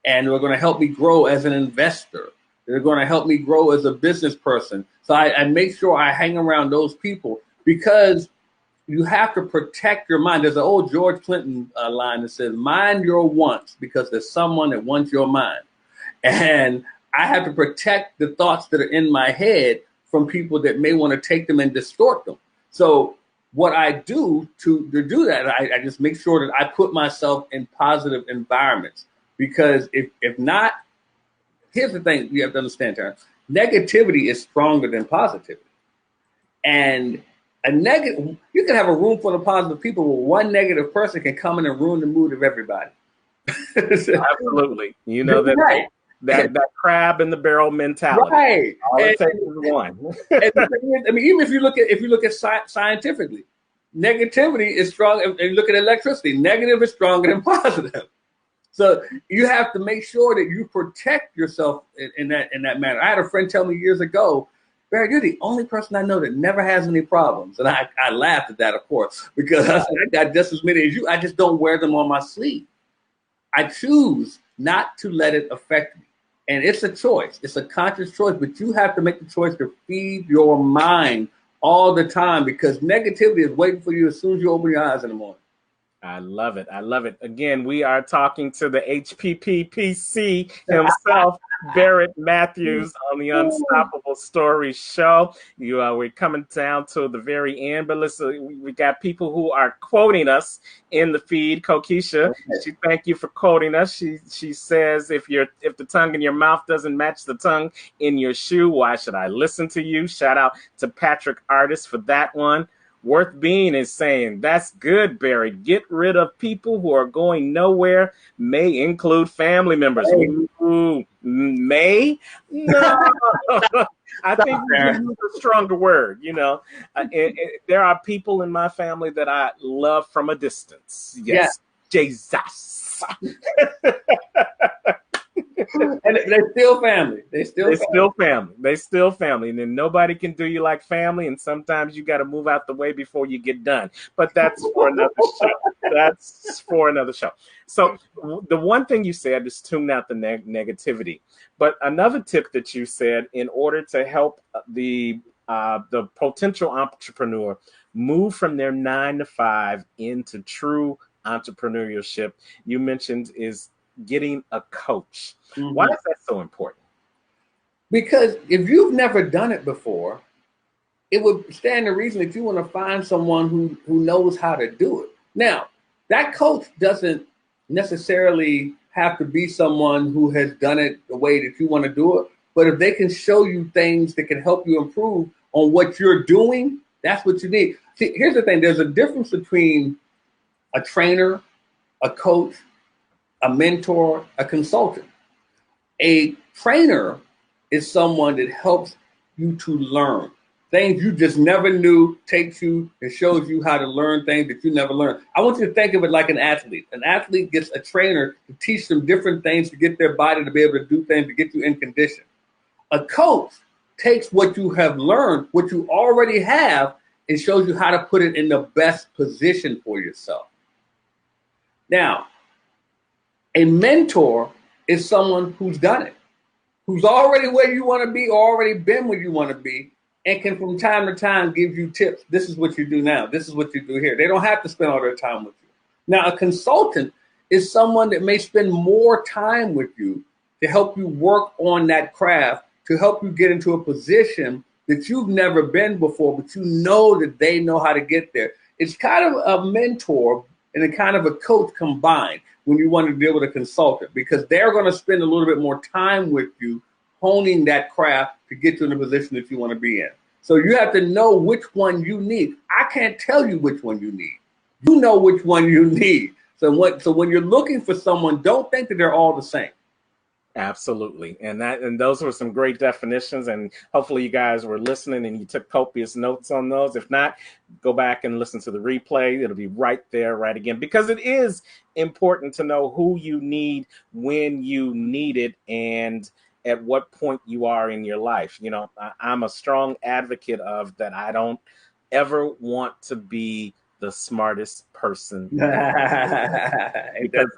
And they're going to help me grow as an investor. They're going to help me grow as a business person. So I make sure I hang around those people, because you have to protect your mind. There's an old George Clinton line that says, mind your wants, because there's someone that wants your mind. And I have to protect the thoughts that are in my head from people that may want to take them and distort them. So what I do to do that, I just make sure that I put myself in positive environments, because if not, here's the thing you have to understand, Terrence. Negativity is stronger than positivity. And you can have a room full of positive people, but one negative person can come in and ruin the mood of everybody. Absolutely. You know, that crab in the barrel mentality. Right. All it takes is one. Even if you look at scientifically, negativity is strong. And you look at electricity, negative is stronger than positive. So you have to make sure that you protect yourself in that manner. I had a friend tell me years ago, Barrett, you're the only person I know that never has any problems. And I laughed at that, of course, because I got just as many as you. I just don't wear them on my sleeve. I choose not to let it affect me. And it's a choice. It's a conscious choice, but you have to make the choice to feed your mind all the time, because negativity is waiting for you as soon as you open your eyes in the morning. I love it. I love it. Again, we are talking to the HPPPC himself, Barrett Matthews, on the Unstoppable Stories Show. We're coming down to the very end, but listen, we got people who are quoting us in the feed. Kokisha, she thank you for quoting us. She says, if the tongue in your mouth doesn't match the tongue in your shoe, why should I listen to you? Shout out to Patrick Artist for that one. Worth Being is saying, that's good, Barry. Get rid of people who are going nowhere, may include family members. Ooh, may? No. I think we can use a stronger word. You know, there are people in my family that I love from a distance. Yes. Jesus. And they're still family. They're still family. And then nobody can do you like family. And sometimes you got to move out the way before you get done. But that's for another show. So the one thing you said is tune out the negativity. But another tip that you said, in order to help the potential entrepreneur move from their 9-to-5 into true entrepreneurship, you mentioned is getting a coach. Mm-hmm. Why is that so important? Because if you've never done it before, it would stand to reason that you want to find someone who knows how to do it. Now, that coach doesn't necessarily have to be someone who has done it the way that you want to do it, but if they can show you things that can help you improve on what you're doing, that's what you need. See, here's the thing. There's a difference between a trainer, a coach, a mentor, a consultant. A trainer is someone that helps you to learn. Things you just never knew, takes you and shows you how to learn things that you never learned. I want you to think of it like an athlete. An athlete gets a trainer to teach them different things to get their body to be able to do things to get you in condition. A coach takes what you have learned, what you already have, and shows you how to put it in the best position for yourself. Now, a mentor is someone who's done it, who's already where you want to be, or already been where you want to be, and can from time to time give you tips. This is what you do now. This is what you do here. They don't have to spend all their time with you. Now, a consultant is someone that may spend more time with you to help you work on that craft, to help you get into a position that you've never been before, but you know that they know how to get there. It's kind of a mentor and a kind of a coach combined when you want to deal with a consultant, because they're going to spend a little bit more time with you honing that craft to get you in the position that you want to be in. So you have to know which one you need. I can't tell you which one you need. You know which one you need. So when you're looking for someone, don't think that they're all the same. Absolutely. And those were some great definitions, and hopefully you guys were listening and you took copious notes on those. If not, go back and listen to the replay. It'll be right there, right again, because it is important to know who you need, when you need it, and at what point you are in your life. You know, I'm a strong advocate of that. I don't ever want to be the smartest person because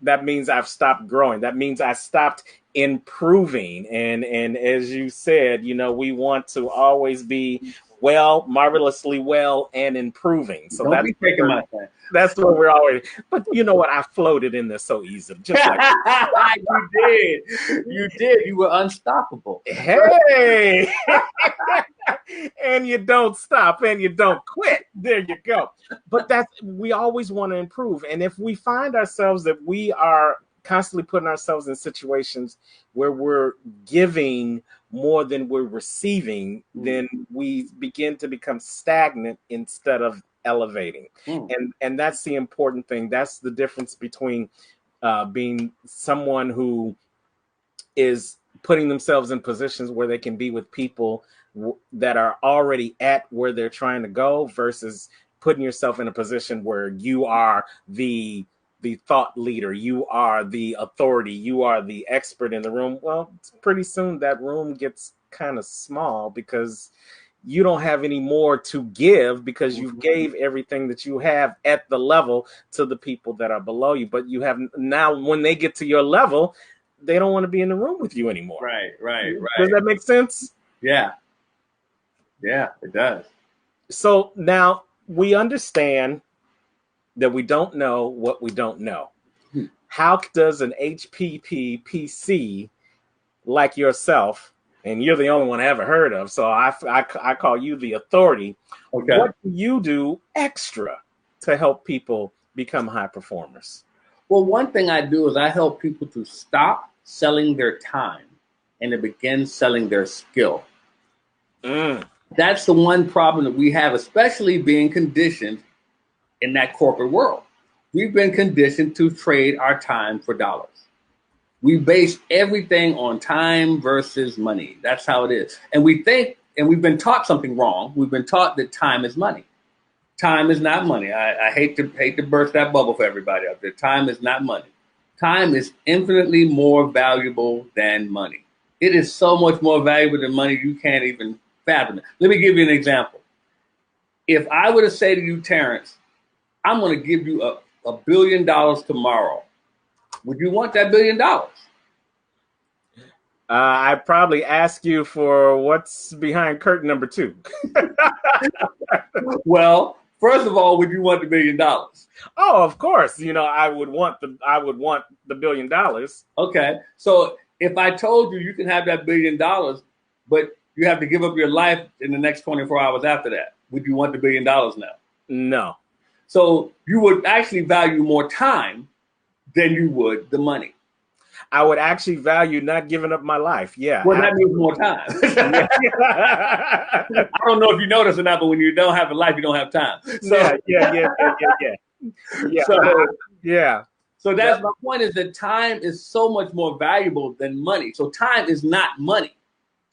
that means I've stopped growing. That means I stopped improving. And as you said, you know, we want to always be well, marvelously well, and improving. So don't be taking my time. That's what we're always. But you know what? I floated in there so easily. Just like you did. You were unstoppable. Hey. And you don't stop and you don't quit. There you go. But we always want to improve. And if we find ourselves that we are constantly putting ourselves in situations where we're giving more than we're receiving, then we begin to become stagnant instead of elevating. And that's the important thing. That's the difference between being someone who is putting themselves in positions where they can be with people that are already at where they're trying to go, versus putting yourself in a position where you are the thought leader, you are the authority, you are the expert in the room. Well, pretty soon that room gets kind of small because you don't have any more to give, because you gave everything that you have at the level to the people that are below you. But you have now, when they get to your level, they don't want to be in the room with you anymore. Right. Does that make sense? Yeah, it does. So now we understand that we don't know what we don't know. How does an HPPPC like yourself, and you're the only one I ever heard of, so I call you the authority. Okay. What do you do extra to help people become high performers? Well, one thing I do is I help people to stop selling their time and to begin selling their skill. That's the one problem that we have, especially being conditioned in that corporate world. We've been conditioned to trade our time for dollars. We base everything on time versus money. That's how it is. And we think, and we've been taught something wrong. We've been taught that time is money. Time is not money. I hate to burst that bubble for everybody out there. Time is not money. Time is infinitely more valuable than money. It is so much more valuable than money, you can't even fathom it. Let me give you an example. If I were to say to you, Terrence, I'm going to give you $1 billion tomorrow, would you want that $1 billion? I'd probably ask you for what's behind curtain number 2. Well, first of all, would you want the $1 billion? Oh, of course. You know, I would want the $1 billion. Okay. So if I told you can have that $1 billion, but you have to give up your life in the next 24 hours after that, would you want the $1 billion now? No. So you would actually value more time than you would the money. I would actually value not giving up my life. Yeah. Well, that means more time. I don't know if you notice or not, but when you don't have a life, you don't have time. So, yeah. So that's my point, is that time is so much more valuable than money. So time is not money.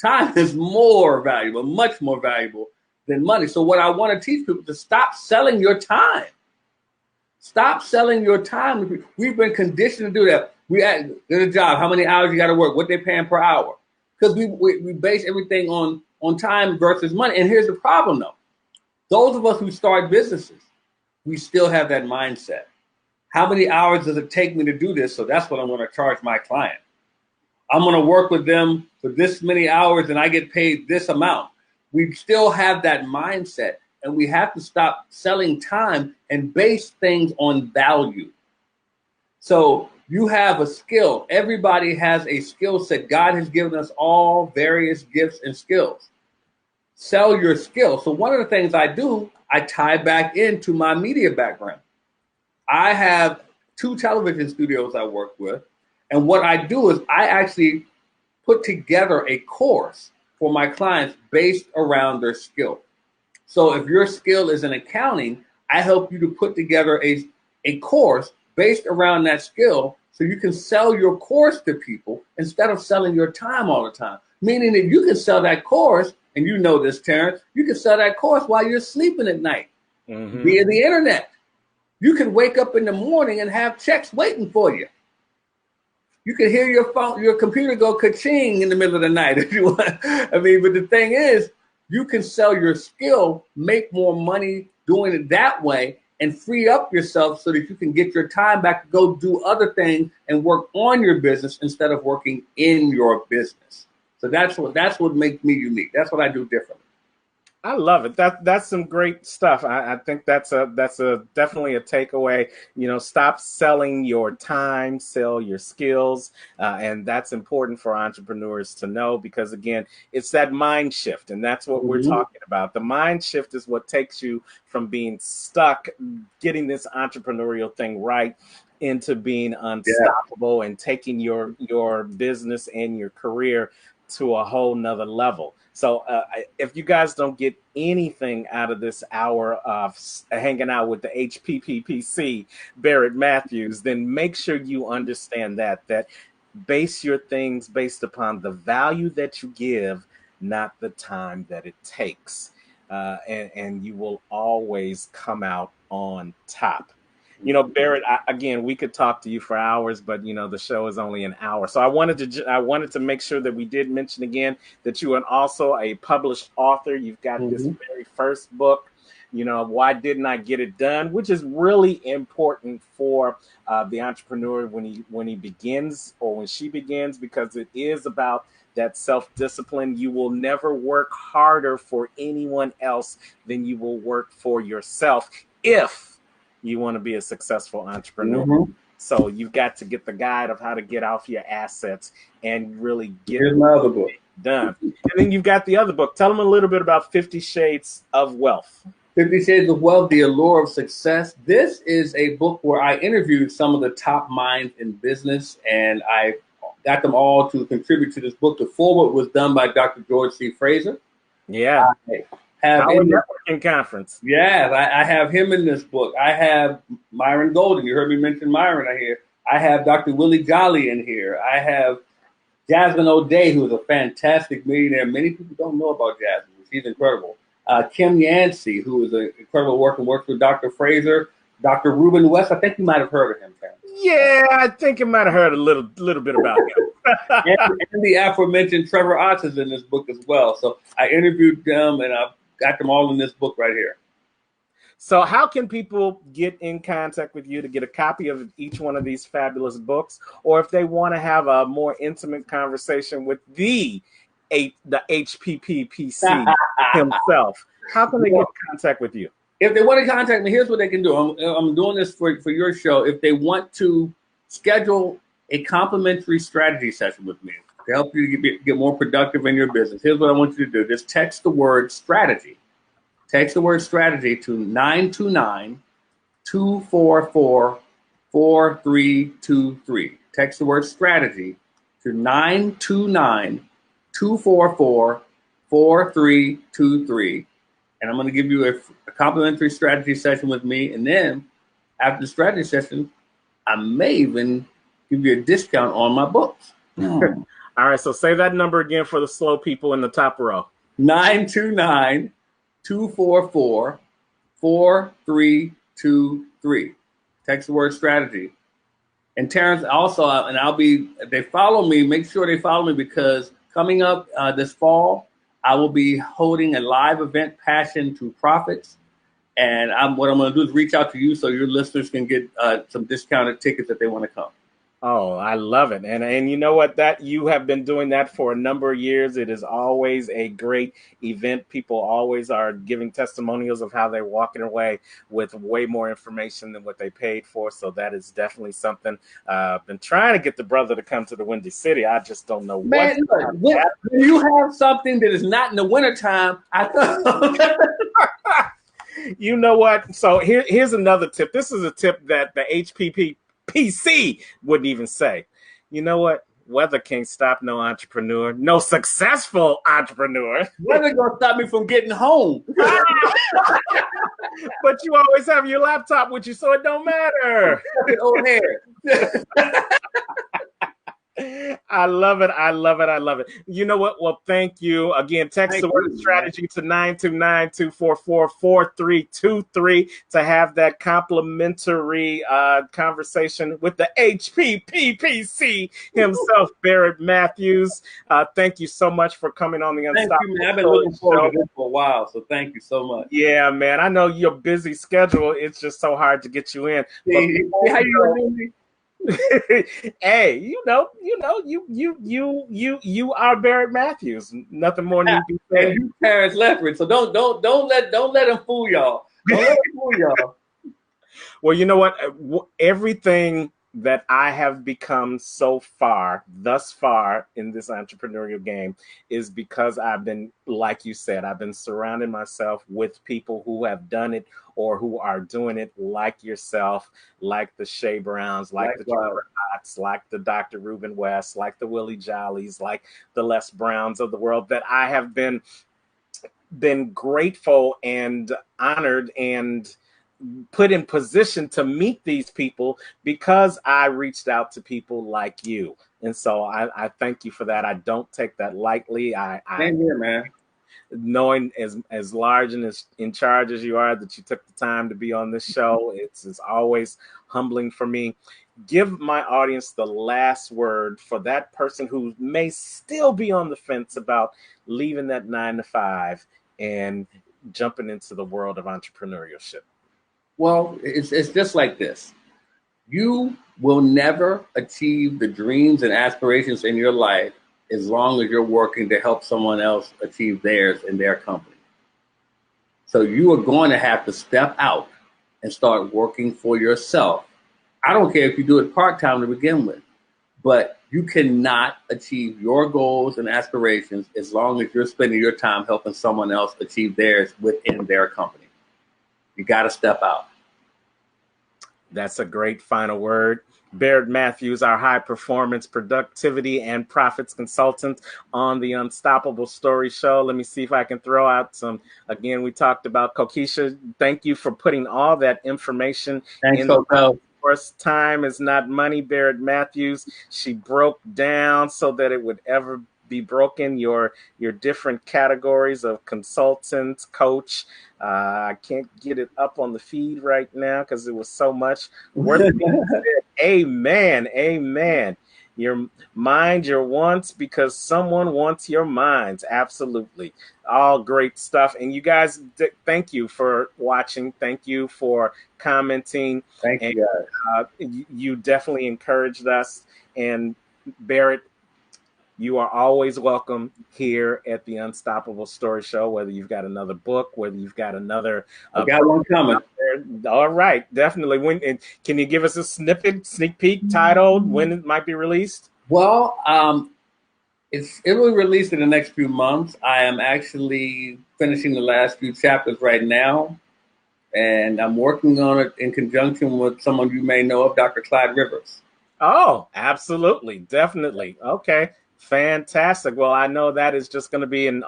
Time is more valuable, much more valuable than money. So what I want to teach people is to stop selling your time. Stop selling your time. We've been conditioned to do that. We at a job, how many hours you got to work, what they're paying per hour. Because we base everything on time versus money. And here's the problem, though. Those of us who start businesses, we still have that mindset. How many hours does it take me to do this? So that's what I'm going to charge my client. I'm going to work with them for this many hours and I get paid this amount. We still have that mindset, and we have to stop selling time and base things on value. So you have a skill. Everybody has a skill set. God has given us all various gifts and skills. Sell your skill. So one of the things I do, I tie back into my media background. I have 2 television studios I work with. And what I do is I actually put together a course for my clients based around their skill. So if your skill is in accounting, I help you to put together a course based around that skill so you can sell your course to people instead of selling your time all the time. Meaning that you can sell that course, and you know this, Terrence, you can sell that course while you're sleeping at night via the internet. You can wake up in the morning and have checks waiting for you. You can hear your phone, your computer go ka-ching in the middle of the night if you want. I mean, but the thing is, you can sell your skill, make more money doing it that way, and free up yourself so that you can get your time back to go do other things and work on your business instead of working in your business. So that's what makes me unique. That's what I do differently. I love it. That's some great stuff. I think that's definitely a takeaway. Stop selling your time, sell your skills, and that's important for entrepreneurs to know, because again, it's that mind shift, and that's what we're talking about. The mind shift is what takes you from being stuck, getting this entrepreneurial thing right, into being unstoppable and taking your business and your career to a whole nother level. So if you guys don't get anything out of this hour of hanging out with the HPPPC, Barrett Matthews, then make sure you understand that base your things based upon the value that you give, not the time that it takes. And you will always come out on top. Barrett, again, we could talk to you for hours, but the show is only an hour. So I wanted to make sure that we did mention again that you are also a published author. You've got this very first book, Why Didn't I Get It Done, which is really important for the entrepreneur when he begins or when she begins, because it is about that self-discipline. You will never work harder for anyone else than you will work for yourself if you want to be a successful entrepreneur. So you've got to get the guide of how to get off your assets and really get another book done. And then you've got the other book. Tell them a little bit about 50 Shades of Wealth. 50 Shades of Wealth, The Allure of Success. This is a book where I interviewed some of the top minds in business, and I got them all to contribute to this book. The foreword was done by Dr. George C. Fraser. Yeah. Our networking conference. Yeah, I have him in this book. I have Myron Golden. You heard me mention Myron here. I have Dr. Willie Jolly in here. I have Jasmine O'Day, who is a fantastic millionaire. Many people don't know about Jasmine. She's incredible. Kim Yancey, who is an incredible worker, works with Dr. Fraser. Dr. Reuben West, I think you might have heard of him, Karen. Yeah, I think you might have heard a little bit about him. and the aforementioned Trevor Otts is in this book as well. So I interviewed them, and I've got them all in this book right here. So how can people get in contact with you to get a copy of each one of these fabulous books? Or if they want to have a more intimate conversation with the HPPPC himself, how can they get in contact with you? If they want to contact me, here's what they can do. I'm doing this for your show. If they want to schedule a complimentary strategy session with me to help you get more productive in your business, here's what I want you to do. Just text the word strategy. Text the word strategy to 929-244-4323. Text the word strategy to 929-244-4323. And I'm going to give you a complimentary strategy session with me. And then after the strategy session, I may even give you a discount on my books. All right, so say that number again for the slow people in the top row. 929-244-4323. Text the word strategy. And Terrence, also, and they follow me, make sure they follow me, because coming up this fall, I will be holding a live event, Passion to Profits. And what I'm going to do is reach out to you so your listeners can get some discounted tickets if they want to come. Oh, I love it. And you know what, that you have been doing that for a number of years. It is always a great event. People always are giving testimonials of how they're walking away with way more information than what they paid for. So that is definitely something. I've been trying to get the brother to come to the Windy City. I just don't know Man, what. when you have something that is not in the wintertime, I thought. You know what? So here's another tip. This is a tip that the HPPPC wouldn't even say. You know what? Weather can't stop no entrepreneur, no successful entrepreneur. Weather gonna stop me from getting home. But you always have your laptop with you, so it don't matter. Old hair. I love it. I love it. I love it. You know what? Well, thank you. Again, text the word strategy to 929-244-4323 to have that complimentary conversation with the HPPPC himself, Barrett Matthews. Thank you so much for coming on the Unstoppable. Thank you, man. I've been looking forward to this for a while, so thank you so much. Yeah, man. I know your busy schedule. It's just so hard to get you in. See how you doing? Hey, you are Barrett Matthews. Nothing more than you can say. And you Terrence Lefford, so don't let him fool y'all. Don't let him fool y'all. Well, you know what? Everything that I have become thus far in this entrepreneurial game is because I've been, like you said, I've been surrounding myself with people who have done it or who are doing it, like yourself, like the Shea Browns, like the Trevor Hotts, like the Dr. Reuben West, like the Willie Jollies, like the Les Browns of the world, that I have been grateful and honored and put in position to meet these people because I reached out to people like you. And so I thank you for that. I don't take that lightly. Same here, man. Knowing as large and as in charge as you are, that you took the time to be on this show, it's always humbling for me. Give my audience the last word for that person who may still be on the fence about leaving that 9-to-5 and jumping into the world of entrepreneurship. Well, it's just like this. You will never achieve the dreams and aspirations in your life as long as you're working to help someone else achieve theirs in their company. So you are going to have to step out and start working for yourself. I don't care if you do it part-time to begin with, but you cannot achieve your goals and aspirations as long as you're spending your time helping someone else achieve theirs within their company. You got to step out. That's a great final word. Barrett Matthews, our high performance productivity and profits consultant on the Unstoppable Stories Show. Let me see if I can throw out some. Again, we talked about Kokisha. Thank you for putting all that information Thanks, in. Of course, time is not money, Barrett Matthews. She broke down so that it would ever be broken your different categories of consultant, coach. I can't get it up on the feed right now because it was so much. Amen. Amen. Your mind, your wants, because someone wants your minds. Absolutely. All great stuff. And you guys, thank you for watching. Thank you for commenting. Thank you, guys. You definitely encouraged us. And Barrett, you are always welcome here at the Unstoppable Story Show, whether you've got another book, whether you've got another. I got one coming. All right, definitely. When can you give us a sneak peek titled, when it might be released? Well, it will be released in the next few months. I am actually finishing the last few chapters right now, and I'm working on it in conjunction with someone you may know of, Dr. Clyde Rivers. Oh, absolutely. Definitely. Okay. Fantastic. Well, I know that is just going to be an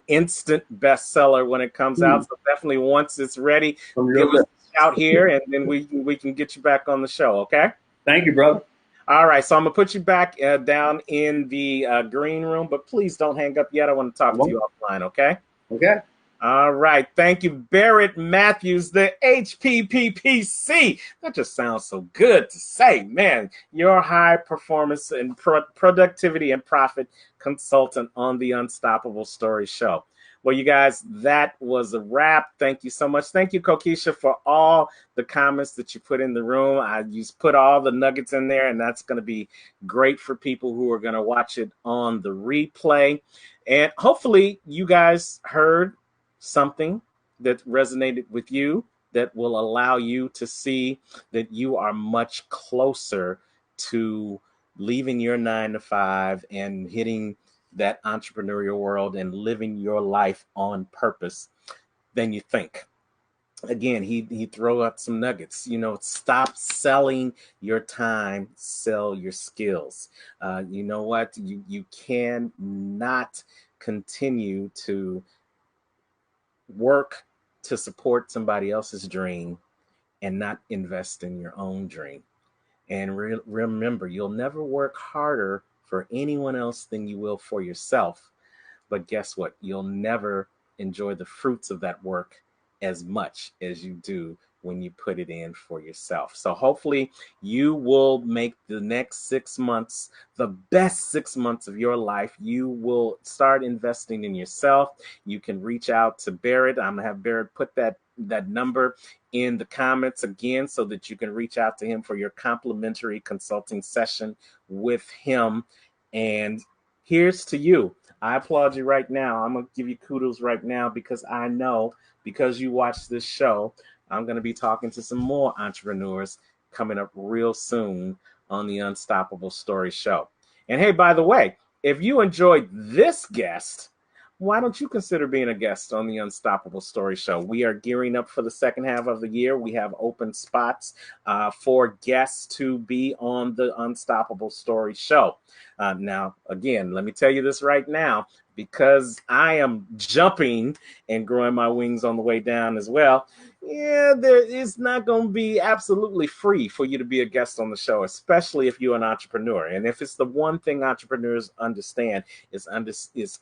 instant bestseller when it comes out. So definitely once it's ready, give us a shout here and then we can get you back on the show. Okay. Thank you, brother. All right, so I'm gonna put you back down in the green room, but please don't hang up yet. I want to talk to you offline, okay? Okay. All right, thank you, Barrett Matthews, the HPPPC. That just sounds so good to say, man. Your high performance and productivity and profit consultant on the Unstoppable Stories Show. Well, you guys, that was a wrap. Thank you so much. Thank you, Kokisha, for all the comments that you put in the room. You put all the nuggets in there, and that's going to be great for people who are going to watch it on the replay. And hopefully you guys heard something that resonated with you that will allow you to see that you are much closer to leaving your 9 to 5 and hitting that entrepreneurial world and living your life on purpose than you think. Again, he throw out some nuggets. Stop selling your time, sell your skills. You know what? You cannot continue to work to support somebody else's dream and not invest in your own dream. And remember, you'll never work harder for anyone else than you will for yourself. But guess what? You'll never enjoy the fruits of that work as much as you do when you put it in for yourself. So hopefully you will make the next 6 months the best 6 months of your life. You will start investing in yourself. You can reach out to Barrett. I'm gonna have Barrett put that number in the comments again so that you can reach out to him for your complimentary consulting session with him. And here's to you. I applaud you right now. I'm going to give you kudos right now because I know because you watch this show, I'm going to be talking to some more entrepreneurs coming up real soon on the Unstoppable Stories Show. And hey, by the way, if you enjoyed this guest, why don't you consider being a guest on the Unstoppable Stories Show? We are gearing up for the second half of the year. We have open spots for guests to be on the Unstoppable Stories Show. Now, again, let me tell you this right now, because I am jumping and growing my wings on the way down as well. Yeah, it's not going to be absolutely free for you to be a guest on the show, especially if you're an entrepreneur. And if it's the one thing entrepreneurs understand, is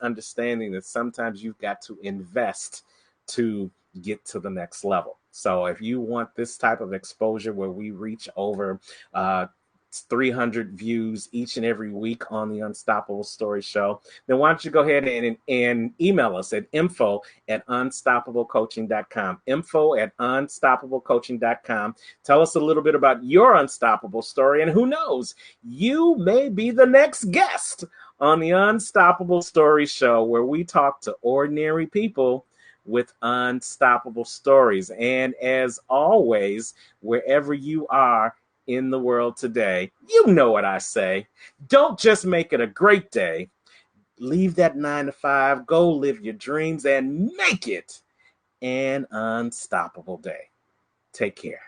understanding that sometimes you've got to invest to get to the next level. So if you want this type of exposure where we reach over 300 views each and every week on the Unstoppable Story Show, then why don't you go ahead and email us at info@unstoppablecoaching.com. info@unstoppablecoaching.com. Tell us a little bit about your unstoppable story, and who knows, you may be the next guest on the Unstoppable Story Show, where we talk to ordinary people with unstoppable stories. And as always, wherever you are in the world today, you know what I say. Don't just make it a great day. Leave that 9 to 5, go live your dreams, and make it an unstoppable day. Take care.